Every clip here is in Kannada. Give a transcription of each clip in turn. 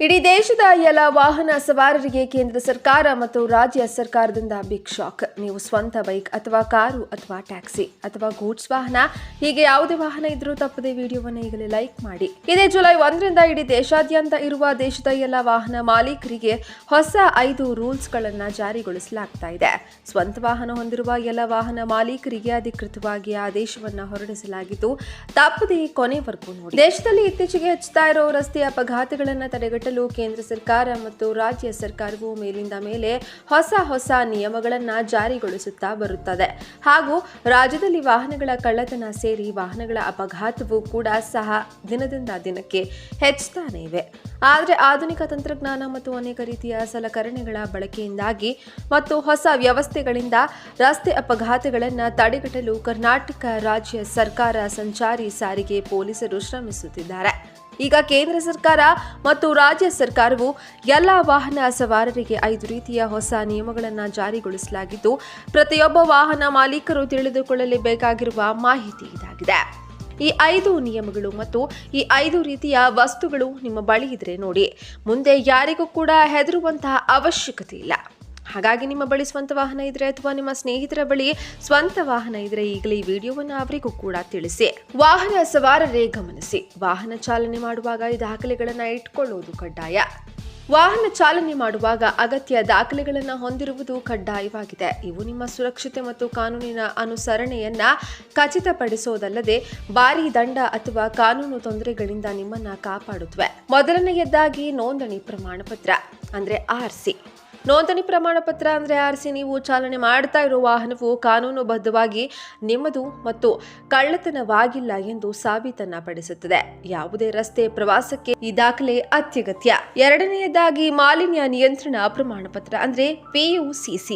ಇಡೀ ದೇಶದ ಎಲ್ಲ ವಾಹನ ಸವಾರರಿಗೆ ಕೇಂದ್ರ ಸರ್ಕಾರ ಮತ್ತು ರಾಜ್ಯ ಸರ್ಕಾರದಿಂದ ಬಿಗ್ ಶಾಕ್. ನೀವು ಸ್ವಂತ ಬೈಕ್ ಅಥವಾ ಕಾರು ಅಥವಾ ಟ್ಯಾಕ್ಸಿ ಅಥವಾ ಗೂಡ್ಸ್ ವಾಹನ ಹೀಗೆ ಯಾವುದೇ ವಾಹನ ಇದ್ರೂ ತಪ್ಪದೆ ವಿಡಿಯೋವನ್ನು ಈಗಲೇ ಲೈಕ್ ಮಾಡಿ. ಇದೇ ಜುಲೈ 1ರಿಂದ ಇಡೀ ದೇಶಾದ್ಯಂತ ಇರುವ ದೇಶದ ಎಲ್ಲ ವಾಹನ ಮಾಲೀಕರಿಗೆ ಹೊಸ 5 ರೂಲ್ಸ್ಗಳನ್ನು ಜಾರಿಗೊಳಿಸಲಾಗ್ತಾ ಇದೆ. ಸ್ವಂತ ವಾಹನ ಹೊಂದಿರುವ ಎಲ್ಲ ವಾಹನ ಮಾಲೀಕರಿಗೆ ಅಧಿಕೃತವಾಗಿ ಆದೇಶವನ್ನು ಹೊರಡಿಸಲಾಗಿದ್ದು, ತಪ್ಪದೆ ಕೊನೆವರೆಗೂ ನೋಡಿ. ದೇಶದಲ್ಲಿ ಇತ್ತೀಚೆಗೆ ಹೆಚ್ಚುತ್ತಾ ಇರೋ ರಸ್ತೆ ಅಪಘಾತಗಳನ್ನು ತಡೆಗಟ್ಟಲು ಕೇಂದ್ರ ಸರ್ಕಾರ ಮತ್ತು ರಾಜ್ಯ ಸರ್ಕಾರವು ಮೇಲಿಂದ ಮೇಲೆ ಹೊಸ ನಿಯಮಗಳನ್ನು ಜಾರಿಗೊಳಿಸುತ್ತಾ ಬರುತ್ತದೆ. ಹಾಗೂ ರಾಜ್ಯದಲ್ಲಿ ವಾಹನಗಳ ಕಳ್ಳತನ ಸೇರಿ ವಾಹನಗಳ ಅಪಘಾತವೂ ಕೂಡ ಸಹ ದಿನದಿಂದ ದಿನಕ್ಕೆ ಹೆಚ್ಚುತ್ತಾನೆ ಇವೆ. ಆದರೆ ಆಧುನಿಕ ತಂತ್ರಜ್ಞಾನ ಮತ್ತು ಅನೇಕ ರೀತಿಯ ಸಲಕರಣೆಗಳ ಬಳಕೆಯಿಂದಾಗಿ ಮತ್ತು ಹೊಸ ವ್ಯವಸ್ಥೆಗಳಿಂದ ರಸ್ತೆ ಅಪಘಾತಗಳನ್ನು ತಡೆಗಟ್ಟಲು ಕರ್ನಾಟಕ ರಾಜ್ಯ ಸರ್ಕಾರ, ಸಂಚಾರಿ ಸಾರಿಗೆ ಪೊಲೀಸರು ಶ್ರಮಿಸುತ್ತಿದ್ದಾರೆ. ಈಗ ಕೇಂದ್ರ ಸರ್ಕಾರ ಮತ್ತು ರಾಜ್ಯ ಸರ್ಕಾರವು ಎಲ್ಲ ವಾಹನ ಸವಾರರಿಗೆ 5 ರೀತಿಯ ಹೊಸ ನಿಯಮಗಳನ್ನು ಜಾರಿಗೊಳಿಸಲಾಗಿದ್ದು, ಪ್ರತಿಯೊಬ್ಬ ವಾಹನ ಮಾಲೀಕರು ತಿಳಿದುಕೊಳ್ಳಲೇಬೇಕಾಗಿರುವ ಮಾಹಿತಿ ಇದಾಗಿದೆ. ಈ 5 ನಿಯಮಗಳು ಮತ್ತು ಈ 5 ರೀತಿಯ ವಸ್ತುಗಳು ನಿಮ್ಮ ಬಳಿ ಇದ್ರೆ ನೋಡಿ, ಮುಂದೆ ಯಾರಿಗೂ ಕೂಡ ಹೆದರುವಂತಹ ಅವಶ್ಯಕತೆ ಇಲ್ಲ. ಹಾಗಾಗಿ ನಿಮ್ಮ ಬಳಿ ಸ್ವಂತ ವಾಹನ ಇದ್ರೆ ಅಥವಾ ನಿಮ್ಮ ಸ್ನೇಹಿತರ ಬಳಿ ಸ್ವಂತ ವಾಹನ ಇದ್ರೆ ಈಗಲೇ ಈ ವಿಡಿಯೋವನ್ನು ಅವರಿಗೂ ಕೂಡ ತಿಳಿಸಿ. ವಾಹನ ಸವಾರರೇ ಗಮನಿಸಿ, ವಾಹನ ಚಾಲನೆ ಮಾಡುವಾಗ ಈ ದಾಖಲೆಗಳನ್ನು ಇಟ್ಕೊಳ್ಳುವುದು ಕಡ್ಡಾಯ. ವಾಹನ ಚಾಲನೆ ಮಾಡುವಾಗ ಅಗತ್ಯ ದಾಖಲೆಗಳನ್ನು ಹೊಂದಿರುವುದು ಕಡ್ಡಾಯವಾಗಿದೆ. ಇವು ನಿಮ್ಮ ಸುರಕ್ಷತೆ ಮತ್ತು ಕಾನೂನಿನ ಅನುಸರಣೆಯನ್ನ ಖಚಿತಪಡಿಸೋದಲ್ಲದೆ ಭಾರೀ ದಂಡ ಅಥವಾ ಕಾನೂನು ತೊಂದರೆಗಳಿಂದ ನಿಮ್ಮನ್ನ ಕಾಪಾಡುತ್ತವೆ. ಮೊದಲನೆಯದಾಗಿ ನೋಂದಣಿ ಪ್ರಮಾಣ ಪತ್ರ ಅಂದ್ರೆ RC. ನೋಂದಣಿ ಪ್ರಮಾಣ ಪತ್ರ ಅಂದರೆ RC ನೀವು ಚಾಲನೆ ಮಾಡ್ತಾ ಇರೋ ವಾಹನವು ಕಾನೂನುಬದ್ಧವಾಗಿ ನಿಮ್ಮದು ಮತ್ತು ಕಳ್ಳತನವಾಗಿಲ್ಲ ಎಂದು ಸಾಬೀತನ್ನ ಪಡಿಸುತ್ತದೆ. ಯಾವುದೇ ರಸ್ತೆ ಪ್ರವಾಸಕ್ಕೆ ಈ ದಾಖಲೆ ಅತ್ಯಗತ್ಯ. ಎರಡನೆಯದಾಗಿ ಮಾಲಿನ್ಯ ನಿಯಂತ್ರಣ ಪ್ರಮಾಣ ಪತ್ರ ಅಂದರೆ PUCC.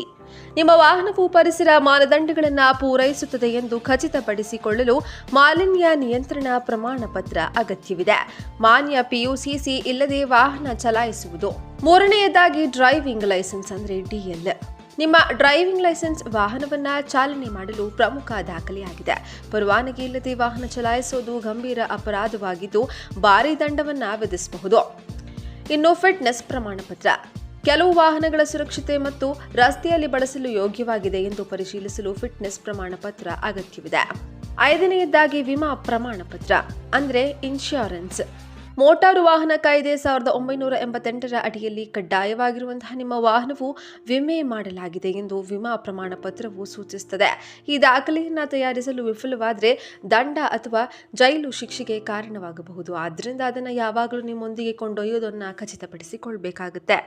ನಿಮ್ಮ ವಾಹನವು ಪರಿಸರ ಮಾನದಂಡಗಳನ್ನು ಪೂರೈಸುತ್ತದೆ ಎಂದು ಖಚಿತಪಡಿಸಿಕೊಳ್ಳಲು ಮಾಲಿನ್ಯ ನಿಯಂತ್ರಣ ಪ್ರಮಾಣ ಪತ್ರ ಅಗತ್ಯವಿದೆ. ಮಾನ್ಯ PUCC ಇಲ್ಲದೆ ವಾಹನ ಚಲಾಯಿಸುವುದು. ಮೂರನೆಯದಾಗಿ ಡ್ರೈವಿಂಗ್ ಲೈಸೆನ್ಸ್ ಅಂದರೆ DL. ನಿಮ್ಮ ಡ್ರೈವಿಂಗ್ ಲೈಸೆನ್ಸ್ ವಾಹನವನ್ನ ಚಾಲನೆ ಮಾಡಲು ಪ್ರಮುಖ ದಾಖಲೆಯಾಗಿದೆ. ಪರವಾನಗಿ ಇಲ್ಲದೆ ವಾಹನ ಚಲಾಯಿಸುವುದು ಗಂಭೀರ ಅಪರಾಧವಾಗಿದ್ದು ಭಾರೀ ದಂಡವನ್ನ ವಿಧಿಸಬಹುದು. ಇನ್ನು ಫಿಟ್ನೆಸ್ ಪ್ರಮಾಣ ಪತ್ರ. ಕೆಲವು ವಾಹನಗಳ ಸುರಕ್ಷತೆ ಮತ್ತು ರಸ್ತೆಯಲ್ಲಿ ಬಳಸಲು ಯೋಗ್ಯವಾಗಿದೆ ಎಂದು ಪರಿಶೀಲಿಸಲು ಫಿಟ್ನೆಸ್ ಪ್ರಮಾಣ ಪತ್ರ ಅಗತ್ಯವಿದೆ. 5ನೆಯದಾಗಿ ವಿಮಾ ಪ್ರಮಾಣ ಪತ್ರ ಅಂದರೆ ಇನ್ಶೂರೆನ್ಸ್. ಮೋಟಾರು ವಾಹನ ಕಾಯ್ದೆ 1988ರ ಅಡಿಯಲ್ಲಿ ಕಡ್ಡಾಯವಾಗಿರುವಂತಹ ನಿಮ್ಮ ವಾಹನವು ವಿಮೆ ಮಾಡಲಾಗಿದೆ ಎಂದು ವಿಮಾ ಪ್ರಮಾಣ ಪತ್ರವು ಸೂಚಿಸುತ್ತದೆ. ಈ ದಾಖಲೆಯನ್ನು ತಯಾರಿಸಲು ವಿಫಲವಾದರೆ ದಂಡ ಅಥವಾ ಜೈಲು ಶಿಕ್ಷೆಗೆ ಕಾರಣವಾಗಬಹುದು. ಆದ್ದರಿಂದ ಅದನ್ನು ಯಾವಾಗಲೂ ನಿಮ್ಮೊಂದಿಗೆ ಕೊಂಡೊಯ್ಯೋದನ್ನು ಖಚಿತಪಡಿಸಿಕೊಳ್ಬೇಕಾಗುತ್ತೆ.